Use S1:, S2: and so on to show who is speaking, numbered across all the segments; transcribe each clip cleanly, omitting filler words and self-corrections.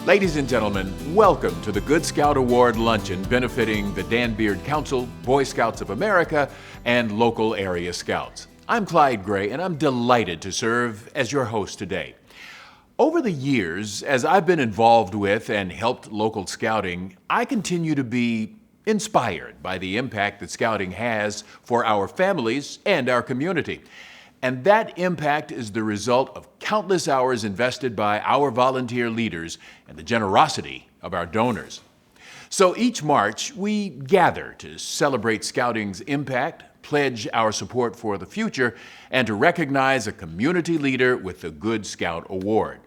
S1: Ladies and gentlemen, welcome to the Good Scout Award Luncheon benefiting the Dan Beard Council, Boy Scouts of America, and local area scouts. I'm Clyde Gray, and I'm delighted to serve as your host today. Over the years, as I've been involved with and helped local scouting, I continue to be inspired by the impact that scouting has for our families and our community. And that impact is the result of countless hours invested by our volunteer leaders and the generosity of our donors. So each March, we gather to celebrate scouting's impact, pledge our support for the future, and to recognize a community leader with the Good Scout Award.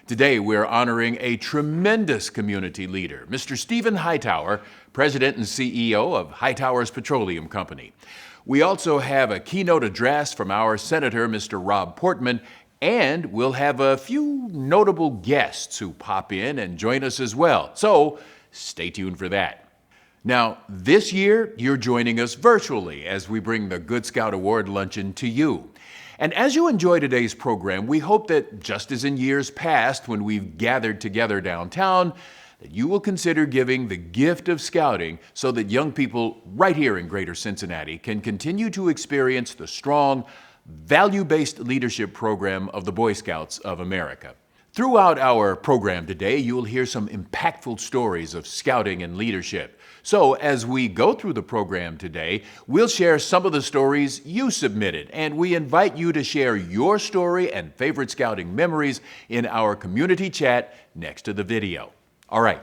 S1: Today, we're honoring a tremendous community leader, Mr. Stephen Hightower, President and CEO of Hightower's Petroleum Company. We also have a keynote address from our Senator, Mr. Rob Portman, and we'll have a few notable guests who pop in and join us as well. So stay tuned for that. Now, this year, you're joining us virtually as we bring the Good Scout Award Luncheon to you. And as you enjoy today's program, we hope that just as in years past when we've gathered together downtown, that you will consider giving the gift of scouting so that young people right here in Greater Cincinnati can continue to experience the strong, value-based leadership program of the Boy Scouts of America. Throughout our program today, you'll hear some impactful stories of scouting and leadership. So as we go through the program today, we'll share some of the stories you submitted, and we invite you to share your story and favorite scouting memories in our community chat next to the video. All right,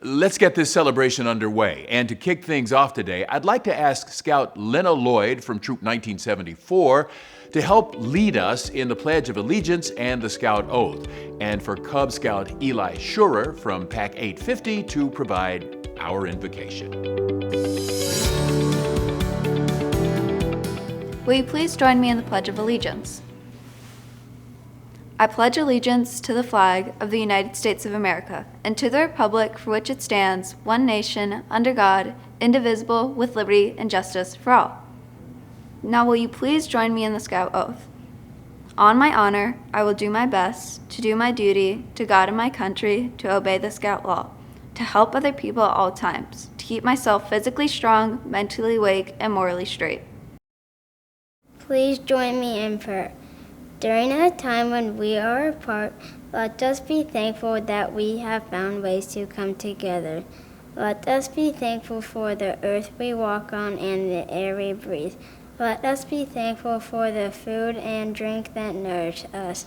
S1: let's get this celebration underway. And to kick things off today, I'd like to ask Scout Lena Lloyd from Troop 1974 to help lead us in the Pledge of Allegiance and the Scout Oath, and for Cub Scout Eli Schurer from Pack 850 to provide our invocation.
S2: Will you please join me in the Pledge of Allegiance? I pledge allegiance to the flag of the United States of America and to the republic for which it stands, one nation, under God, indivisible, with liberty and justice for all. Now will you please join me in the Scout Oath? On my honor, I will do my best to do my duty to God and my country, to obey the Scout law, to help other people at all times, to keep myself physically strong, mentally awake, and morally straight.
S3: Please join me in prayer. During a time when we are apart, let us be thankful that we have found ways to come together. Let us be thankful for the earth we walk on and the air we breathe. Let us be thankful for the food and drink that nourish us.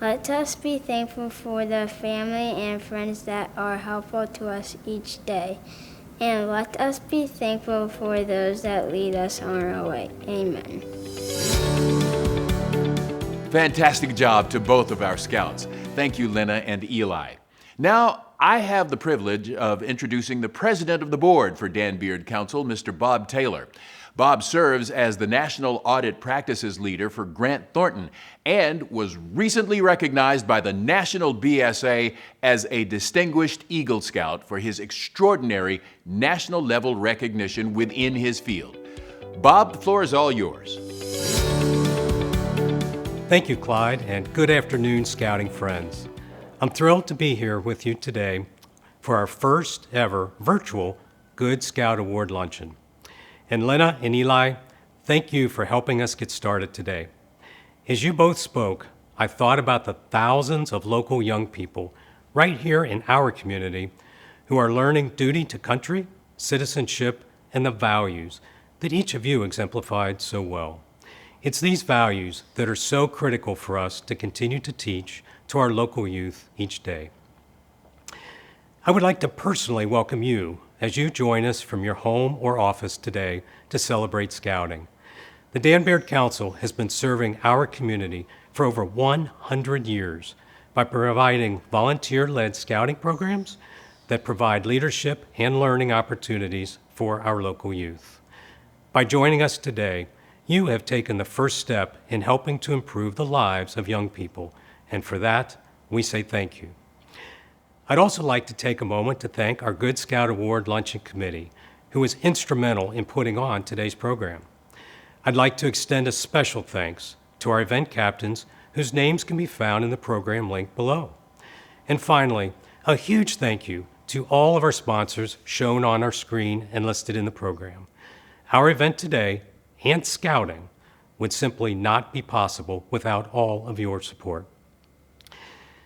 S3: Let us be thankful for the family and friends that are helpful to us each day. And let us be thankful for those that lead us on our way. Amen.
S1: Fantastic job to both of our scouts. Thank you, Lena and Eli. Now, I have the privilege of introducing the president of the board for Dan Beard Council, Mr. Bob Taylor. Bob serves as the National Audit Practices Leader for Grant Thornton and was recently recognized by the National BSA as a Distinguished Eagle Scout for his extraordinary national-level recognition within his field. Bob, the floor is all yours.
S4: Thank you, Clyde, and good afternoon, scouting friends. I'm thrilled to be here with you today for our first ever virtual Good Scout Award Luncheon. And Lena and Eli, thank you for helping us get started today. As you both spoke, I thought about the thousands of local young people right here in our community who are learning duty to country, citizenship, and the values that each of you exemplified so well. It's these values that are so critical for us to continue to teach to our local youth each day. I would like to personally welcome you as you join us from your home or office today to celebrate scouting. The Dan Beard Council has been serving our community for over 100 years by providing volunteer-led scouting programs that provide leadership and learning opportunities for our local youth. By joining us today, you have taken the first step in helping to improve the lives of young people, and for that, we say thank you. I'd also like to take a moment to thank our Good Scout Award Luncheon Committee, who was instrumental in putting on today's program. I'd like to extend a special thanks to our event captains, whose names can be found in the program link below. And finally, A huge thank you to all of our sponsors shown on our screen and listed in the program. Our event today and Scouting would simply not be possible without all of your support.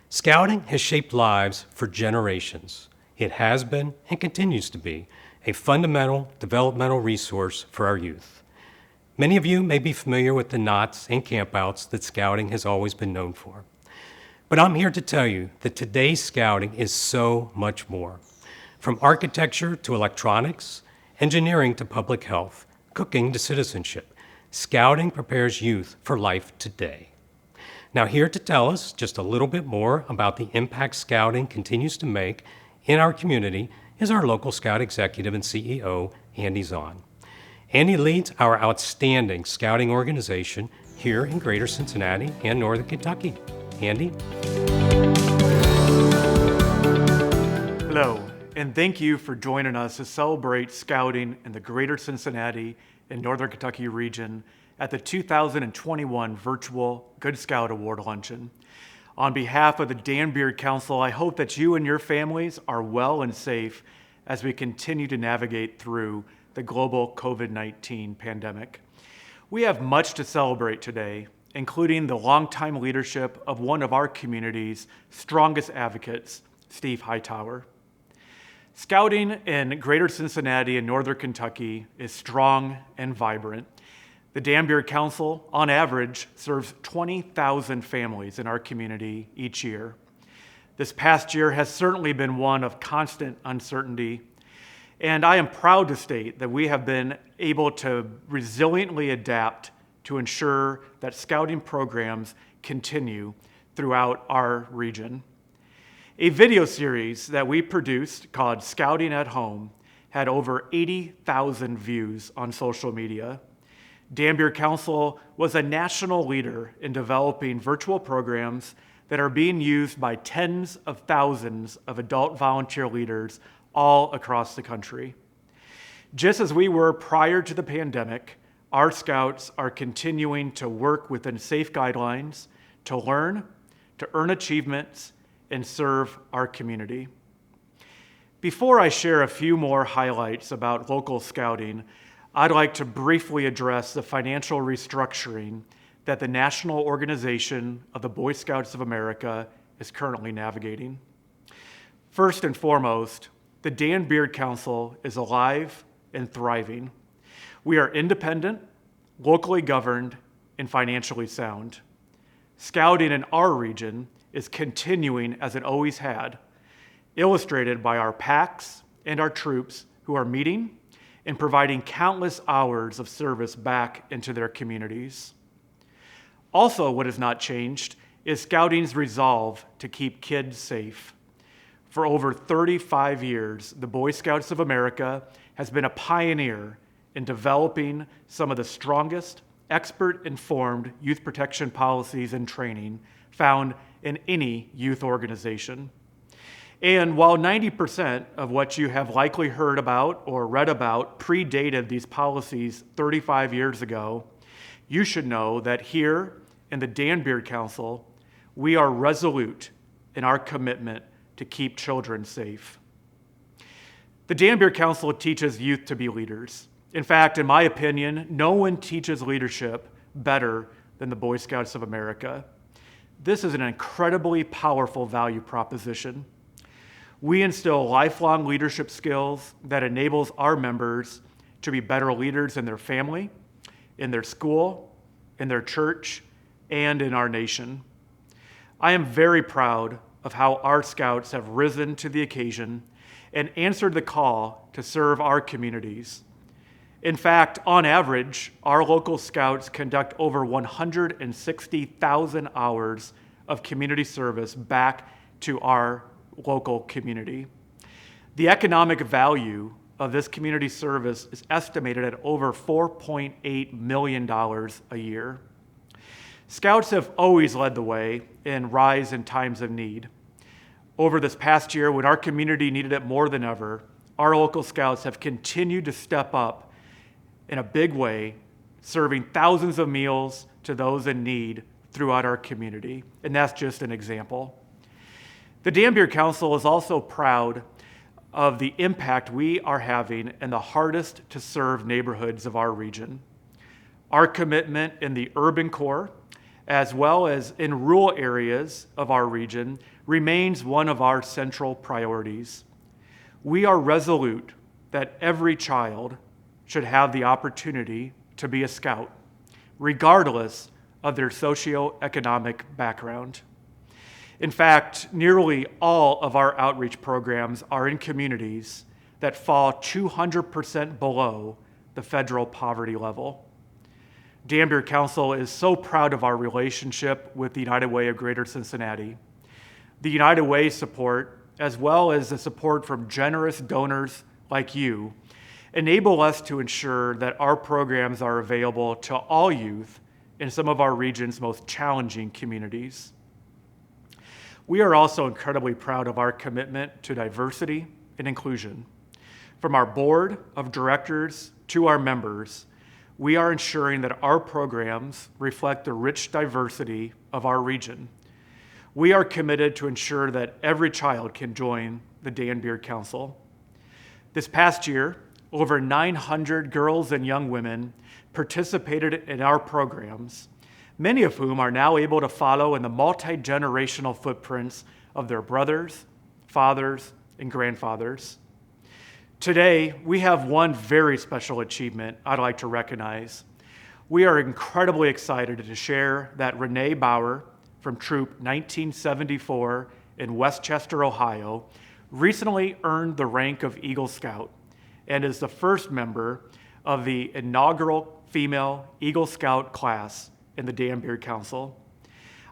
S4: Scouting has shaped lives for generations. It has been and continues to be a fundamental developmental resource for our youth. Many of you may be familiar with the knots and campouts that Scouting has always been known for. But I'm here to tell you that today's Scouting is so much more. From architecture to electronics, engineering to public health, cooking to citizenship, Scouting prepares youth for life today. Now, here to tell us just a little bit more about the impact Scouting continues to make in our community is our local Scout executive and CEO, Andy Zahn. Andy leads our outstanding Scouting organization here in Greater Cincinnati and Northern Kentucky. Andy?
S5: Hello, and thank you for joining us to celebrate Scouting in the Greater Cincinnati and Northern Kentucky region at the 2021 Virtual Good Scout Award Luncheon. On behalf of the Dan Beard Council, I hope that you and your families are well and safe as we continue to navigate through the global COVID-19 pandemic. We have much to celebrate today, including the longtime leadership of one of our community's strongest advocates, Steve Hightower. Scouting in Greater Cincinnati and Northern Kentucky is strong and vibrant. The Dan Beard Council, on average, serves 20,000 families in our community each year. This past year has certainly been one of constant uncertainty, and I am proud to state that we have been able to resiliently adapt to ensure that Scouting programs continue throughout our region. A video series that we produced called Scouting at Home had over 80,000 views on social media. Dan Beard Council was a national leader in developing virtual programs that are being used by tens of thousands of adult volunteer leaders all across the country. Just as we were prior to the pandemic, our Scouts are continuing to work within safe guidelines to learn, to earn achievements, and serve our community. Before I share a few more highlights about local Scouting, I'd like to briefly address the financial restructuring that the National Organization of the Boy Scouts of America is currently navigating. First and foremost, the Dan Beard Council is alive and thriving. We are independent, locally governed, and financially sound. Scouting in our region is continuing as it always had, illustrated by our packs and our troops who are meeting and providing countless hours of service back into their communities. Also, what has not changed is Scouting's resolve to keep kids safe. For over 35 years, the Boy Scouts of America has been a pioneer in developing some of the strongest, expert-informed youth protection policies and training found in any youth organization. And while 90% of what you have likely heard about or read about predated these policies 35 years ago, you should know that here in the Dan Beard Council, we are resolute in our commitment to keep children safe. The Dan Beard Council teaches youth to be leaders. In fact, in my opinion, no one teaches leadership better than the Boy Scouts of America. This is an incredibly powerful value proposition. We instill lifelong leadership skills that enables our members to be better leaders in their family, in their school, in their church, and in our nation. I am very proud of how our Scouts have risen to the occasion and answered the call to serve our communities. In fact, on average, our local Scouts conduct over 160,000 hours of community service back to our local community. The economic value of this community service is estimated at over $4.8 million a year. Scouts have always led the way and rise in times of need. Over this past year, when our community needed it more than ever, our local Scouts have continued to step up in a big way, serving thousands of meals to those in need throughout our community. And that's just an example. The Danbury Council is also proud of the impact we are having in the hardest to serve neighborhoods of our region. Our commitment in the urban core, as well as in rural areas of our region, remains one of our central priorities. We are resolute that every child should have the opportunity to be a scout, regardless of their socioeconomic background. In fact, nearly all of our outreach programs are in communities that fall 200% below the federal poverty level. Danbury Council is so proud of our relationship with the United Way of Greater Cincinnati. The United Way support, as well as the support from generous donors like you, enable us to ensure that our programs are available to all youth in some of our region's most challenging communities. We are also incredibly proud of our commitment to diversity and inclusion. From our board of directors to our members, we are ensuring that our programs reflect the rich diversity of our region. We are committed to ensure that every child can join the Danbury Council. This past year, over 900 girls and young women participated in our programs, many of whom are now able to follow in the multi-generational footprints of their brothers, fathers, and grandfathers. Today, we have one very special achievement I'd like to recognize. We are incredibly excited to share that Renee Bauer from Troop 1974 in Westchester, Ohio, recently earned the rank of Eagle Scout and is the first member of the inaugural female Eagle Scout class in the Danbury Council.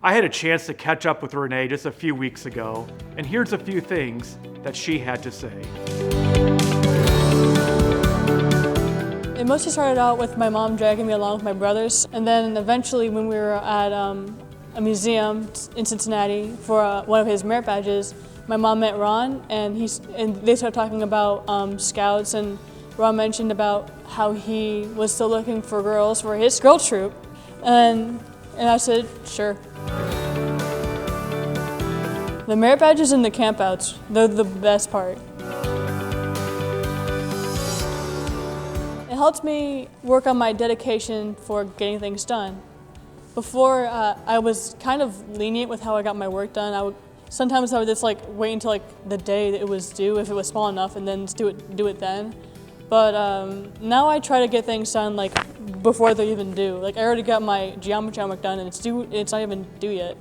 S5: I had a chance to catch up with Renee just a few weeks ago, and here's a few things that she had to say.
S6: It mostly started out with my mom dragging me along with my brothers, and then eventually when we were at a museum in Cincinnati for one of his merit badges, my mom met Ron, and they started talking about scouts, and Ron mentioned about how he was still looking for girls for his girl troop, and I said, sure. The merit badges and the campouts, they're the best part. It helped me work on my dedication for getting things done. Before, I was kind of lenient with how I got my work done. Sometimes I would just wait until the day that it was due, if it was small enough, and then just do it then. But now I try to get things done before they're even due. I already got my geometry homework done, and it's not even due yet.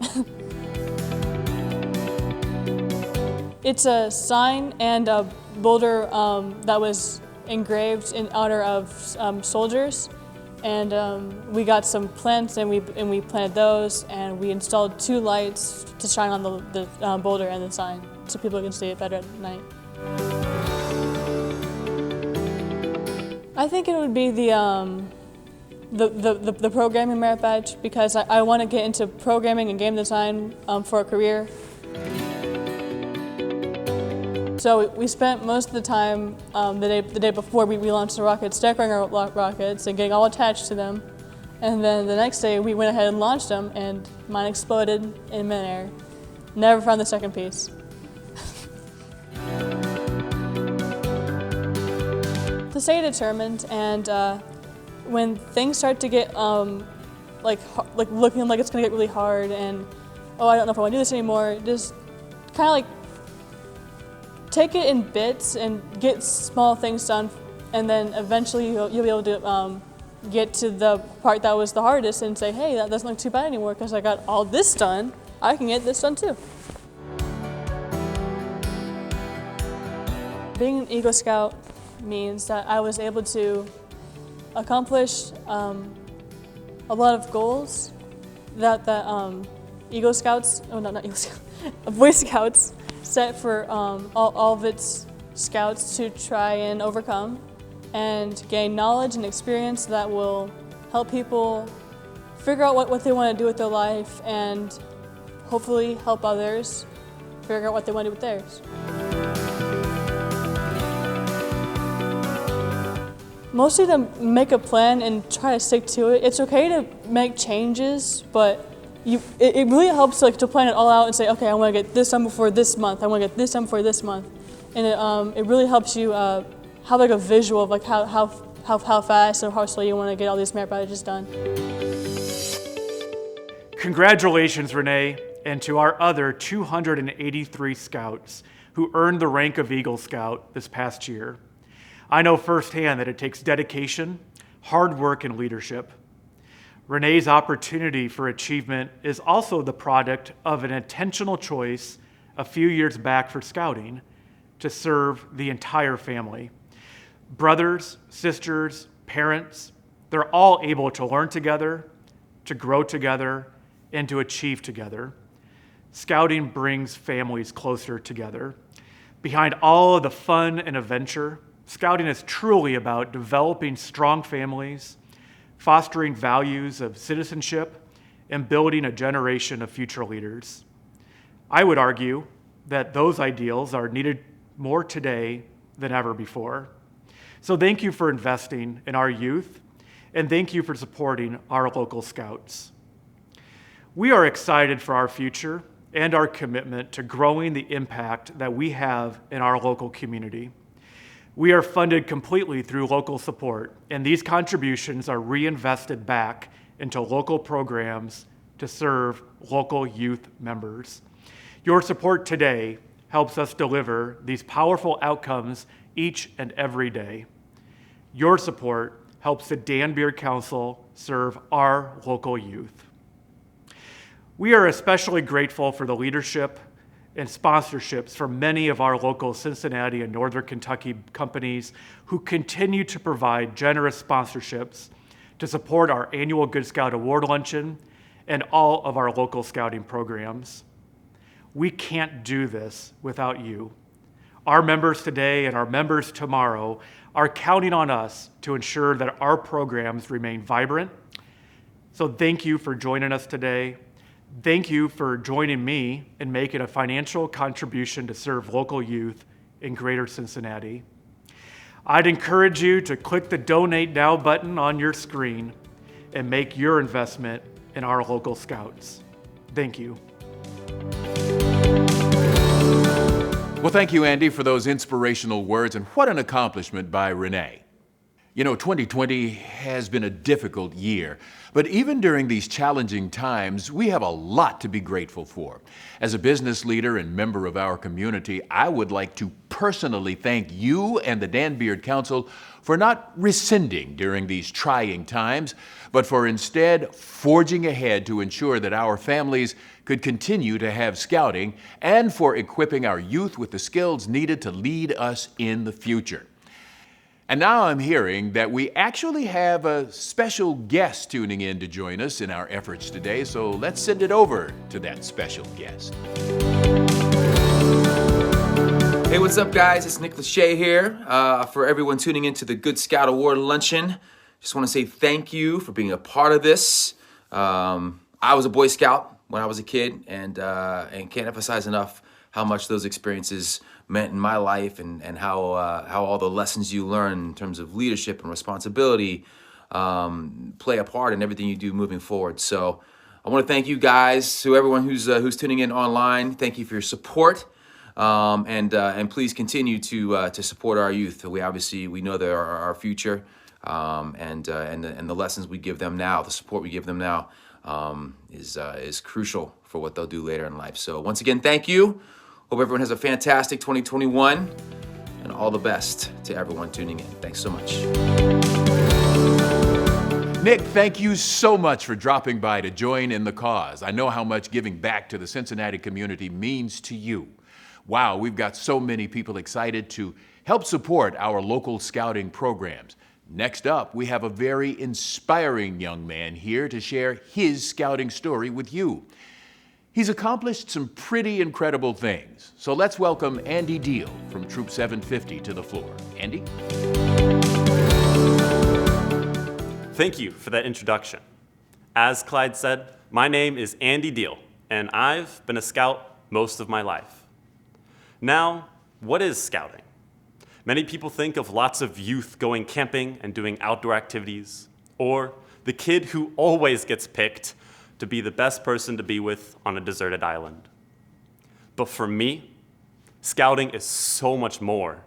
S6: It's a sign and a boulder that was engraved in honor of soldiers, and we got some plants and we planted those, and we installed 2 lights to shine on the boulder and the sign so people can see it better at night. I think it would be the programming merit badge, because I want to get into programming and game design for a career. So we spent most of the time the day before we launched the rockets, decorating our rockets and getting all attached to them. And then the next day we went ahead and launched them, and mine exploded in midair. Never found the second piece. To stay determined, and when things start to get looking like it's gonna get really hard, and I don't know if I want to do this anymore, just kind of take it in bits and get small things done, and then eventually you'll be able to get to the part that was the hardest and say, hey, that doesn't look too bad anymore because I got all this done. I can get this done too. Being an Eagle Scout means that I was able to accomplish a lot of goals that Eagle Scouts, not Eagle Scouts, Boy Scouts set for all of its scouts to try and overcome, and gain knowledge and experience that will help people figure out what they want to do with their life, and hopefully help others figure out what they want to do with theirs. Mostly to make a plan and try to stick to it. It's okay to make changes, but it really helps to plan it all out and say, okay, I want to get this done before this month. I want to get this done before this month, and it really helps you have a visual of how fast or how slow you want to get all these merit badges done.
S5: Congratulations, Renee, and to our other 283 Scouts who earned the rank of Eagle Scout this past year. I know firsthand that it takes dedication, hard work, and leadership. Renee's opportunity for achievement is also the product of an intentional choice a few years back for Scouting to serve the entire family. Brothers, sisters, parents, they're all able to learn together, to grow together, and to achieve together. Scouting brings families closer together. Behind all of the fun and adventure, Scouting is truly about developing strong families, fostering values of citizenship, and building a generation of future leaders. I would argue that those ideals are needed more today than ever before. So thank you for investing in our youth, and thank you for supporting our local Scouts. We are excited for our future and our commitment to growing the impact that we have in our local community. We are funded completely through local support, and these contributions are reinvested back into local programs to serve local youth members. Your support today helps us deliver these powerful outcomes each and every day. Your support helps the Dan Beard Council serve our local youth. We are especially grateful for the leadership and sponsorships from many of our local Cincinnati and Northern Kentucky companies who continue to provide generous sponsorships to support our annual Good Scout Award Luncheon and all of our local scouting programs. We can't do this without you. Our members today and our members tomorrow are counting on us to ensure that our programs remain vibrant. So thank you for joining us today. Thank you for joining me in making a financial contribution to serve local youth in Greater Cincinnati. I'd encourage you to click the Donate Now button on your screen and make your investment in our local Scouts. Thank you.
S1: Well, thank you, Andy, for those inspirational words, and what an accomplishment by Renee. You know, 2020 has been a difficult year, but even during these challenging times, we have a lot to be grateful for. As a business leader and member of our community, I would like to personally thank you and the Dan Beard Council for not rescinding during these trying times, but for instead forging ahead to ensure that our families could continue to have scouting and for equipping our youth with the skills needed to lead us in the future. And now I'm hearing that we actually have a special guest tuning in to join us in our efforts today, so let's send it over to that special guest.
S7: Hey, what's up, guys? It's Nick Lachey here. For everyone tuning into the Good Scout Award Luncheon, just want to say thank you for being a part of this. I was a Boy Scout when I was a kid, and can't emphasize enough how much those experiences meant in my life, and how all the lessons you learn in terms of leadership and responsibility play a part in everything you do moving forward. So I want to thank you guys, to everyone who's tuning in online. Thank you for your support, and please continue to support our youth. We know they're our future, and the lessons we give them now, the support we give them now, is crucial for what they'll do later in life. So once again, thank you. Hope everyone has a fantastic 2021, and all the best to everyone tuning in. Thanks so much.
S1: Nick, thank you so much for dropping by to join in the cause. I know how much giving back to the Cincinnati community means to you. Wow, we've got so many people excited to help support our local scouting programs. Next up, we have a very inspiring young man here to share his scouting story with you. He's accomplished some pretty incredible things. So let's welcome Andy Deal from Troop 750 to the floor. Andy?
S8: Thank you for that introduction. As Clyde said, my name is Andy Deal, and I've been a scout most of my life. Now, what is scouting? Many people think of lots of youth going camping and doing outdoor activities, or the kid who always gets picked to be the best person to be with on a deserted island. But for me, scouting is so much more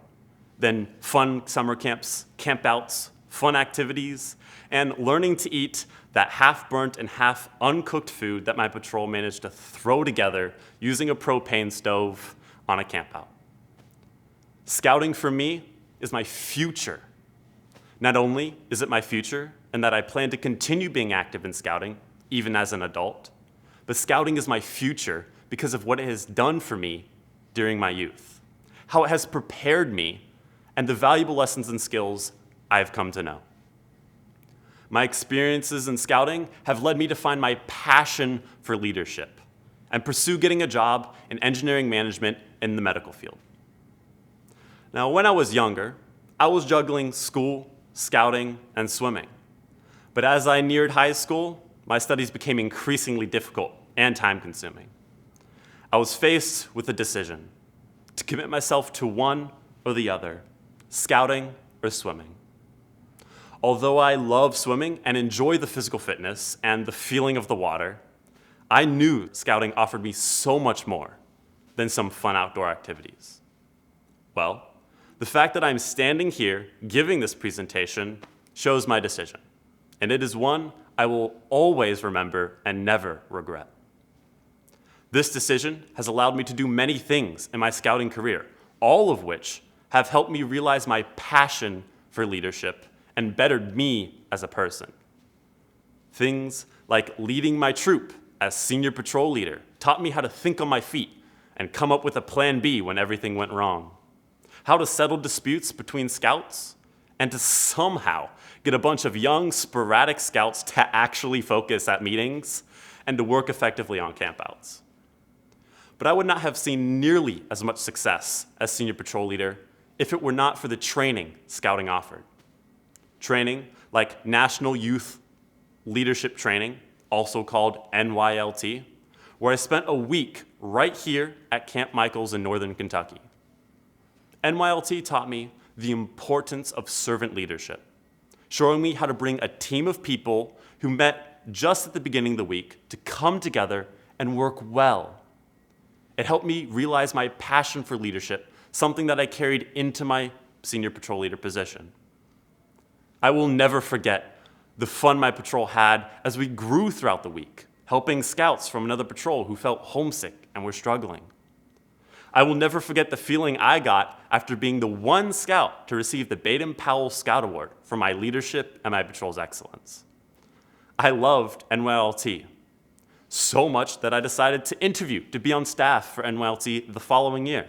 S8: than fun summer camps, campouts, fun activities, and learning to eat that half-burnt and half-uncooked food that my patrol managed to throw together using a propane stove on a campout. Scouting for me is my future. Not only is it my future and that I plan to continue being active in scouting, even as an adult, but scouting is my future because of what it has done for me during my youth, how it has prepared me, and the valuable lessons and skills I've come to know. My experiences in scouting have led me to find my passion for leadership and pursue getting a job in engineering management in the medical field. Now, when I was younger, I was juggling school, scouting, and swimming. But as I neared high school, my studies became increasingly difficult and time-consuming. I was faced with a decision to commit myself to one or the other, scouting or swimming. Although I love swimming and enjoy the physical fitness and the feeling of the water, I knew scouting offered me so much more than some fun outdoor activities. Well, the fact that I'm standing here giving this presentation shows my decision, and it is one I will always remember and never regret. This decision has allowed me to do many things in my scouting career, all of which have helped me realize my passion for leadership and bettered me as a person. Things like leading my troop as senior patrol leader taught me how to think on my feet and come up with a plan B when everything went wrong, how to settle disputes between scouts, and to somehow get a bunch of young, sporadic scouts to actually focus at meetings and to work effectively on campouts. But I would not have seen nearly as much success as senior patrol leader if it were not for the training scouting offered. Training like National Youth Leadership Training, also called NYLT, where I spent a week right here at Camp Michaels in Northern Kentucky. NYLT taught me the importance of servant leadership, showing me how to bring a team of people who met just at the beginning of the week to come together and work well. It helped me realize my passion for leadership, something that I carried into my senior patrol leader position. I will never forget the fun my patrol had as we grew throughout the week, helping scouts from another patrol who felt homesick and were struggling. I will never forget the feeling I got after being the one scout to receive the Baden-Powell Scout Award for my leadership and my patrol's excellence. I loved NYLT so much that I decided to interview to be on staff for NYLT the following year.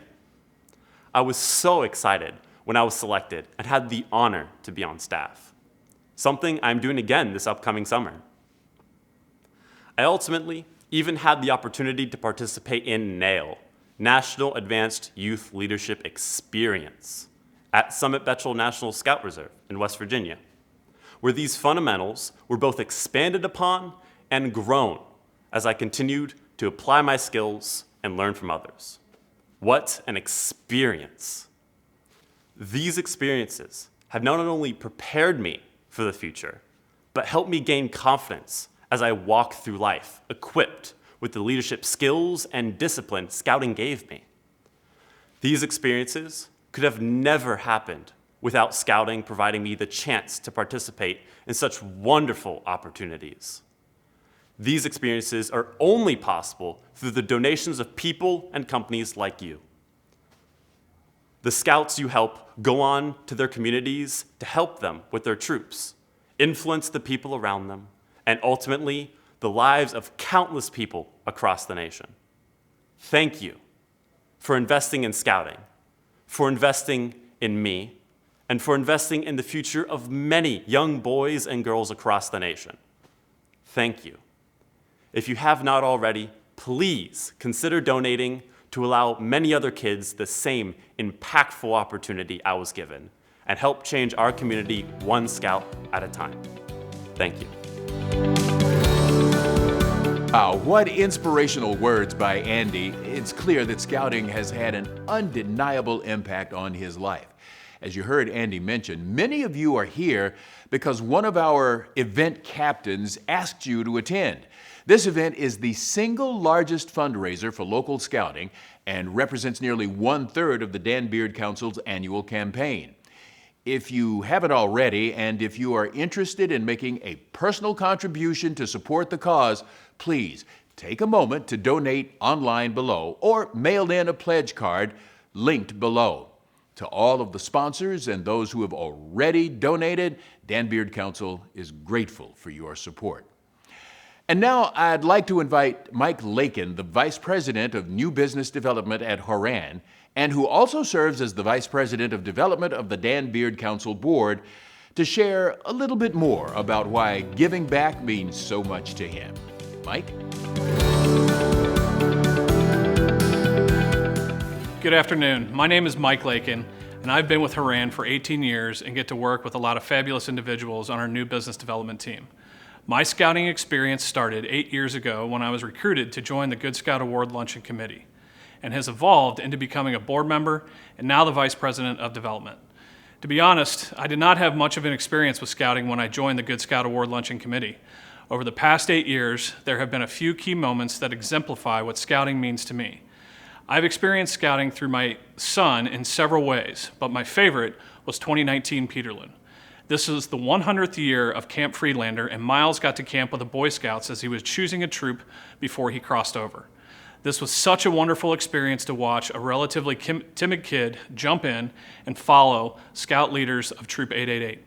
S8: I was so excited when I was selected and had the honor to be on staff, something I'm doing again this upcoming summer. I ultimately even had the opportunity to participate in NAIL, National Advanced Youth Leadership Experience, at Summit Betchel National Scout Reserve in West Virginia, where these fundamentals were both expanded upon and grown as I continued to apply my skills and learn from others. What an experience! These experiences have not only prepared me for the future, but helped me gain confidence as I walk through life, equipped with the leadership skills and discipline scouting gave me. These experiences could have never happened without scouting providing me the chance to participate in such wonderful opportunities. These experiences are only possible through the donations of people and companies like you. The scouts you help go on to their communities to help them with their troops, influence the people around them, and ultimately the lives of countless people across the nation. Thank you for investing in scouting, for investing in me, and for investing in the future of many young boys and girls across the nation. Thank you. If you have not already, please consider donating to allow many other kids the same impactful opportunity I was given and help change our community one scout at a time. Thank you.
S1: Wow, what inspirational words by Andy. It's clear that scouting has had an undeniable impact on his life. As you heard Andy mention, many of you are here because one of our event captains asked you to attend. This event is the single largest fundraiser for local scouting and represents nearly 1/3 of the Dan Beard Council's annual campaign. If you haven't already, and if you are interested in making a personal contribution to support the cause, please take a moment to donate online below or mail in a pledge card linked below. To all of the sponsors and those who have already donated, Dan Beard Council is grateful for your support. And now I'd like to invite Mike Lakin, the Vice President of New Business Development at Horan, and who also serves as the Vice President of Development of the Dan Beard Council Board, to share a little bit more about why giving back means so much to him. Mike?
S9: Good afternoon. My name is Mike Lakin, and I've been with Horan for 18 years and get to work with a lot of fabulous individuals on our new business development team. My scouting experience started 8 years ago when I was recruited to join the Good Scout Award Luncheon Committee, and has evolved into becoming a board member and now the Vice President of Development. To be honest, I did not have much of an experience with scouting when I joined the Good Scout Award Luncheon Committee. Over the past 8 years, there have been a few key moments that exemplify what scouting means to me. I've experienced scouting through my son in several ways, but my favorite was 2019 Peterland. This was the 100th year of Camp Friedlander, and Miles got to camp with the Boy Scouts as he was choosing a troop before he crossed over. This was such a wonderful experience to watch a relatively timid kid jump in and follow scout leaders of Troop 888.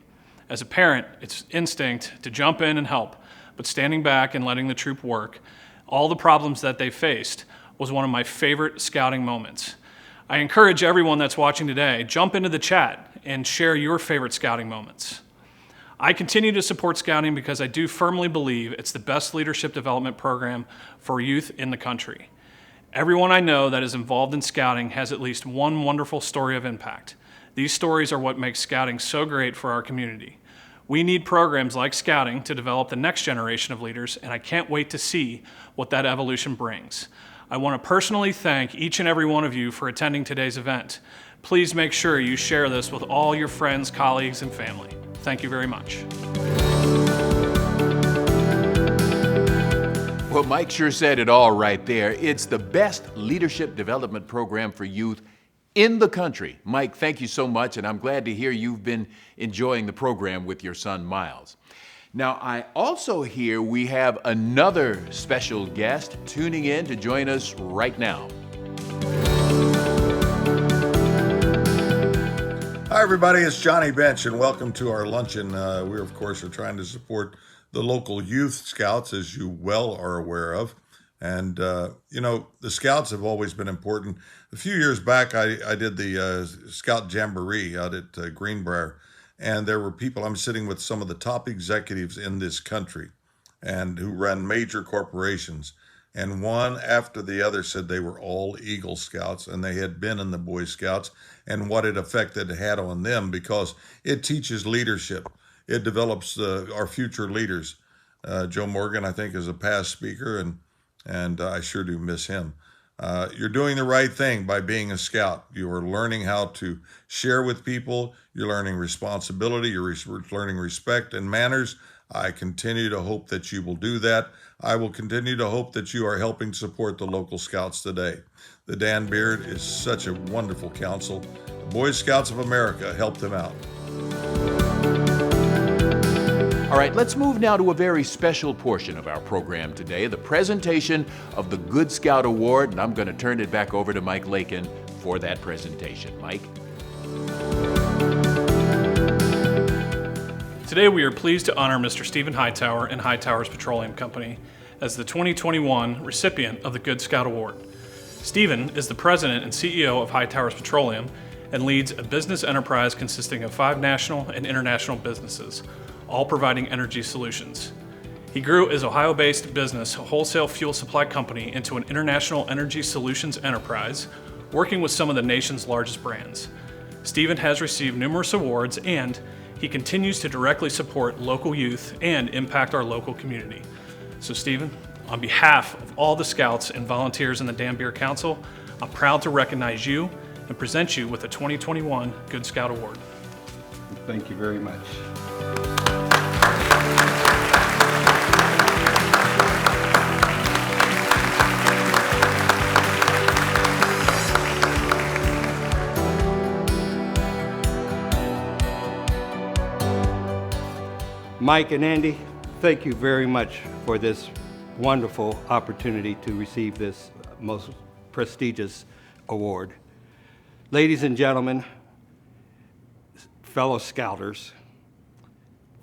S9: As a parent, it's instinct to jump in and help, but standing back and letting the troop work, all the problems that they faced, was one of my favorite scouting moments. I encourage everyone that's watching today, jump into the chat and share your favorite scouting moments. I continue to support scouting because I do firmly believe it's the best leadership development program for youth in the country. Everyone I know that is involved in scouting has at least one wonderful story of impact. These stories are what makes scouting so great for our community. We need programs like scouting to develop the next generation of leaders, and I can't wait to see what that evolution brings. I want to personally thank each and every one of you for attending today's event. Please make sure you share this with all your friends, colleagues, and family. Thank you very much.
S1: Well, Mike sure said it all right there. It's the best leadership development program for youth in the country. Mike, thank you so much, and I'm glad to hear you've been enjoying the program with your son, Miles. Now, I also hear we have another special guest tuning in to join us right now.
S10: Hi, everybody. It's Johnny Bench, and welcome to our luncheon. We, of course, are trying to support the local youth scouts, as you well are aware of. And, the scouts have always been important. A few years back, I did the Scout Jamboree out at Greenbrier, and there were people, I'm sitting with some of the top executives in this country and who run major corporations. And one after the other said they were all Eagle Scouts and they had been in the Boy Scouts and what it affected had on them, because it teaches leadership. It develops our future leaders. Joe Morgan, I think, is a past speaker, and I sure do miss him. You're doing the right thing by being a scout. You are learning how to share with people. You're learning responsibility. You're learning respect and manners. I continue to hope that you will do that. I will continue to hope that you are helping support the local scouts today. The Dan Beard is such a wonderful council. The Boy Scouts of America help them out.
S1: All right, let's move now to a very special portion of our program today, the presentation of the Good Scout Award, and I'm going to turn it back over to Mike Lakin for that presentation. Mike?
S9: Today we are pleased to honor Mr. Stephen Hightower and Hightower's Petroleum Company as the 2021 recipient of the Good Scout Award. Stephen is the president and CEO of Hightower's Petroleum and leads a business enterprise consisting of 5 national and international businesses, all providing energy solutions. He grew his Ohio-based business, a wholesale fuel supply company, into an international energy solutions enterprise, working with some of the nation's largest brands. Stephen has received numerous awards, and he continues to directly support local youth and impact our local community. So Stephen, on behalf of all the scouts and volunteers in the Dan Beard Council, I'm proud to recognize you and present you with the 2021 Good Scout Award.
S11: Thank you very much. Mike and Andy, thank you very much for this wonderful opportunity to receive this most prestigious award. Ladies and gentlemen, fellow Scouters,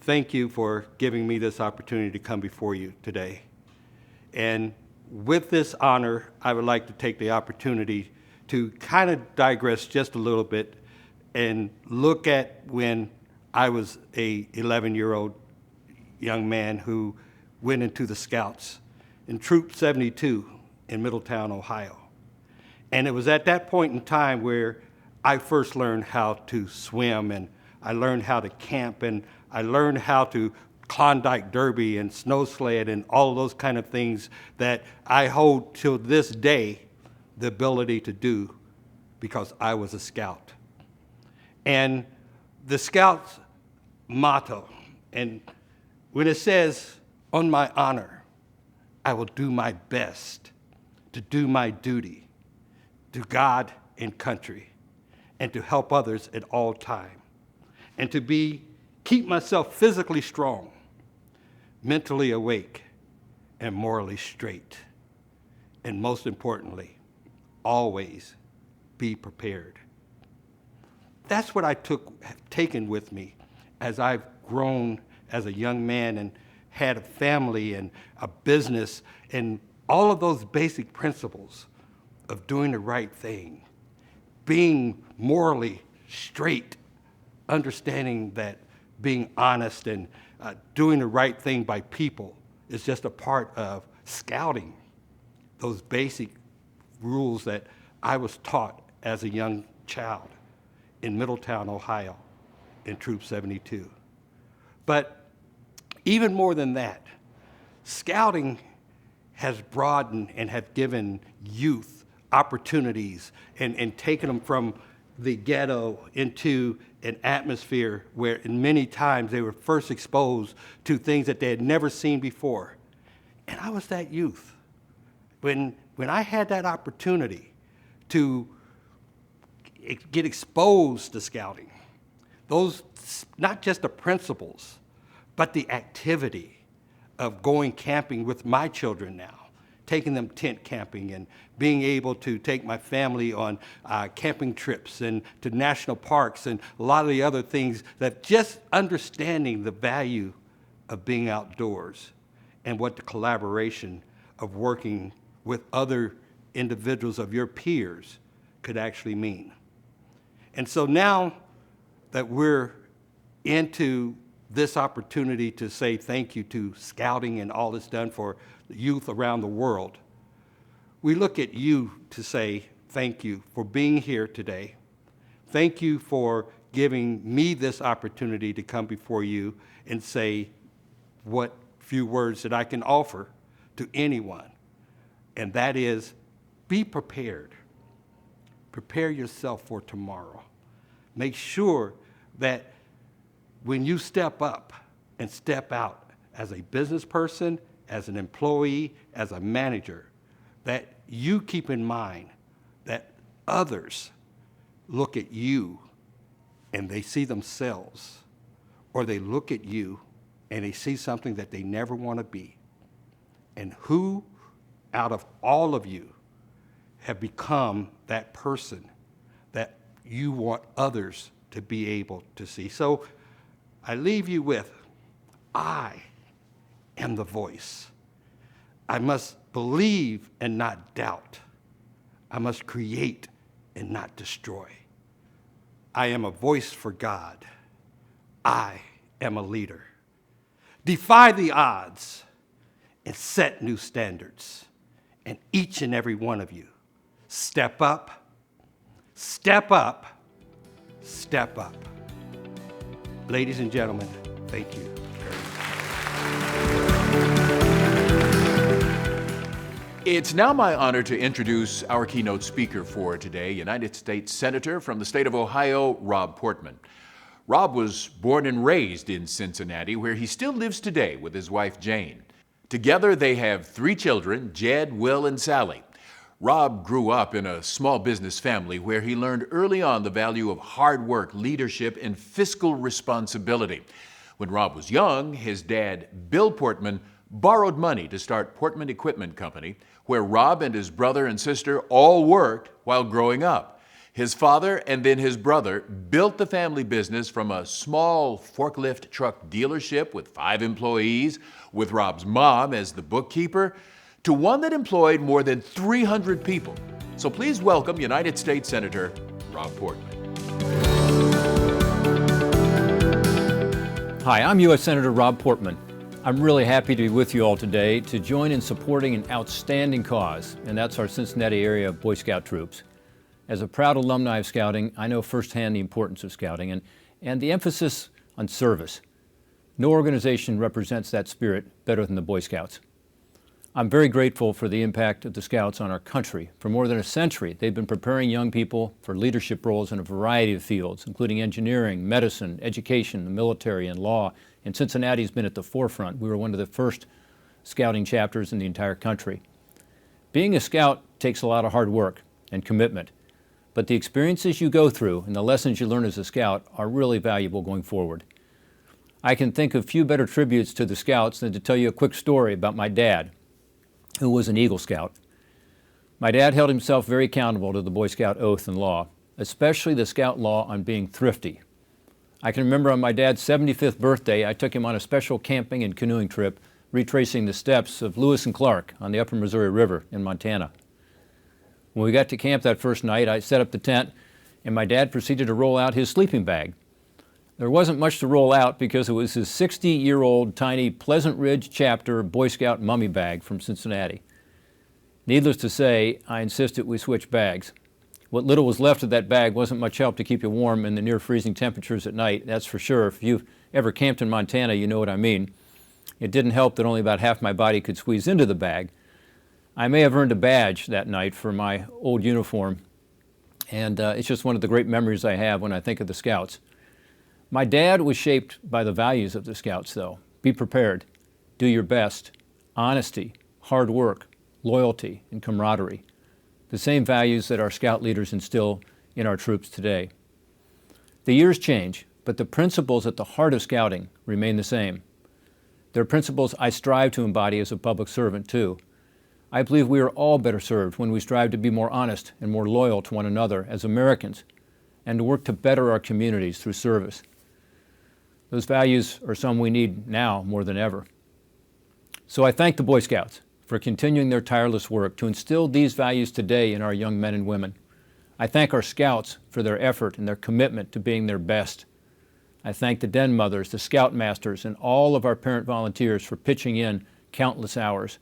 S11: thank you for giving me this opportunity to come before you today. And with this honor, I would like to take the opportunity to kind of digress just a little bit and look at when I was a 11-year-old young man who went into the Scouts in Troop 72 in Middletown, Ohio. And it was at that point in time where I first learned how to swim, and I learned how to camp, and I learned how to Klondike Derby and snow sled and all of those kind of things that I hold till this day the ability to do because I was a Scout. And the Scouts motto, and when it says, on my honor, I will do my best to do my duty to God and country and to help others at all time and to keep myself physically strong, mentally awake, and morally straight. And most importantly, always be prepared. That's what have taken with me as I've grown as a young man and had a family and a business and all of those basic principles of doing the right thing, being morally straight, understanding that being honest and doing the right thing by people is just a part of scouting, those basic rules that I was taught as a young child in Middletown, Ohio, in Troop 72. But even more than that, scouting has broadened and have given youth opportunities and taken them from the ghetto into an atmosphere where in many times they were first exposed to things that they had never seen before. And I was that youth. When I had that opportunity to get exposed to scouting, those, not just the principles, but the activity of going camping with my children now, taking them tent camping and being able to take my family on camping trips and to national parks and a lot of the other things, that just understanding the value of being outdoors and what the collaboration of working with other individuals of your peers could actually mean. And so now that we're into this opportunity to say thank you to scouting and all it's done for the youth around the world, we look at you to say thank you for being here today. Thank you for giving me this opportunity to come before you and say what few words that I can offer to anyone, and that is, be prepared. Prepare yourself for tomorrow. Make sure that when you step up and step out as a business person, as an employee, as a manager, that you keep in mind that others look at you and they see themselves, or they look at you and they see something that they never want to be. And who out of all of you have become that person that you want others to be able to see? So I leave you with, I am the voice. I must believe and not doubt. I must create and not destroy. I am a voice for God. I am a leader. Defy the odds and set new standards. And each and every one of you, step up, step up, step up. Ladies and gentlemen, thank you.
S1: It's now my honor to introduce our keynote speaker for today, United States Senator from the state of Ohio, Rob Portman. Rob was born and raised in Cincinnati, where he still lives today with his wife, Jane. Together, they have 3 children, Jed, Will, and Sally. Rob grew up in a small business family where he learned early on the value of hard work, leadership, and fiscal responsibility. When Rob was young, his dad, Bill Portman, borrowed money to start Portman Equipment Company, where Rob and his brother and sister all worked while growing up. His father and then his brother built the family business from a small forklift truck dealership with 5 employees, with Rob's mom as the bookkeeper, to one that employed more than 300 people. So please welcome United States Senator Rob Portman.
S12: Hi, I'm U.S. Senator Rob Portman. I'm really happy to be with you all today to join in supporting an outstanding cause, and that's our Cincinnati area Boy Scout troops. As a proud alumni of Scouting, I know firsthand the importance of Scouting and the emphasis on service. No organization represents that spirit better than the Boy Scouts. I'm very grateful for the impact of the Scouts on our country. For more than a century, they've been preparing young people for leadership roles in a variety of fields, including engineering, medicine, education, the military, and law. And Cincinnati's been at the forefront. We were one of the first Scouting chapters in the entire country. Being a Scout takes a lot of hard work and commitment, but the experiences you go through and the lessons you learn as a Scout are really valuable going forward. I can think of few better tributes to the Scouts than to tell you a quick story about my dad, who was an Eagle Scout. My dad held himself very accountable to the Boy Scout oath and law, especially the Scout law on being thrifty. I can remember on my dad's 75th birthday, I took him on a special camping and canoeing trip, retracing the steps of Lewis and Clark on the upper Missouri River in Montana. When we got to camp that first night, I set up the tent, and my dad proceeded to roll out his sleeping bag. There wasn't much to roll out because it was his 60-year-old tiny Pleasant Ridge chapter Boy Scout mummy bag from Cincinnati. Needless to say, I insisted we switch bags. What little was left of that bag wasn't much help to keep you warm in the near freezing temperatures at night, that's for sure. If you've ever camped in Montana, you know what I mean. It didn't help that only about half my body could squeeze into the bag. I may have earned a badge that night for my old uniform, and it's just one of the great memories I have when I think of the Scouts. My dad was shaped by the values of the Scouts, though. Be prepared, do your best, honesty, hard work, loyalty, and camaraderie. The same values that our Scout leaders instill in our troops today. The years change, but the principles at the heart of Scouting remain the same. They're principles I strive to embody as a public servant, too. I believe we are all better served when we strive to be more honest and more loyal to one another as Americans, and to work to better our communities through service. Those values are some we need now more than ever. So I thank the Boy Scouts for continuing their tireless work to instill these values today in our young men and women. I thank our Scouts for their effort and their commitment to being their best. I thank the den mothers, the Scout masters, and all of our parent volunteers for pitching in countless hours.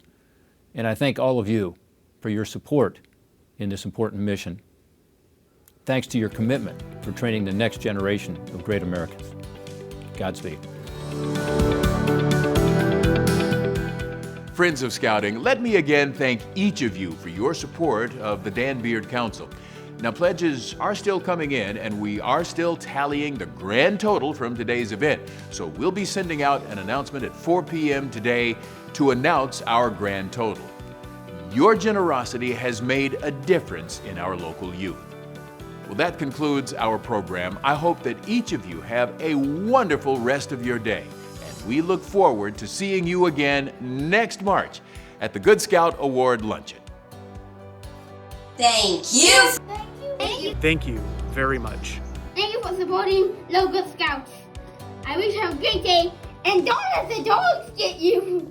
S12: And I thank all of you for your support in this important mission. Thanks to your commitment for training the next generation of great Americans. Godspeed.
S1: Friends of Scouting, let me again thank each of you for your support of the Dan Beard Council. Now, pledges are still coming in, and we are still tallying the grand total from today's event. So we'll be sending out an announcement at 4 p.m. today to announce our grand total. Your generosity has made a difference in our local youth. Well, that concludes our program. I hope that each of you have a wonderful rest of your day. And we look forward to seeing you again next March at the Good Scout Award Luncheon.
S13: Thank you.
S3: Thank you.
S5: Thank you very much.
S3: Thank you for supporting local Scouts. I wish you have a great day, and don't let the dogs get you.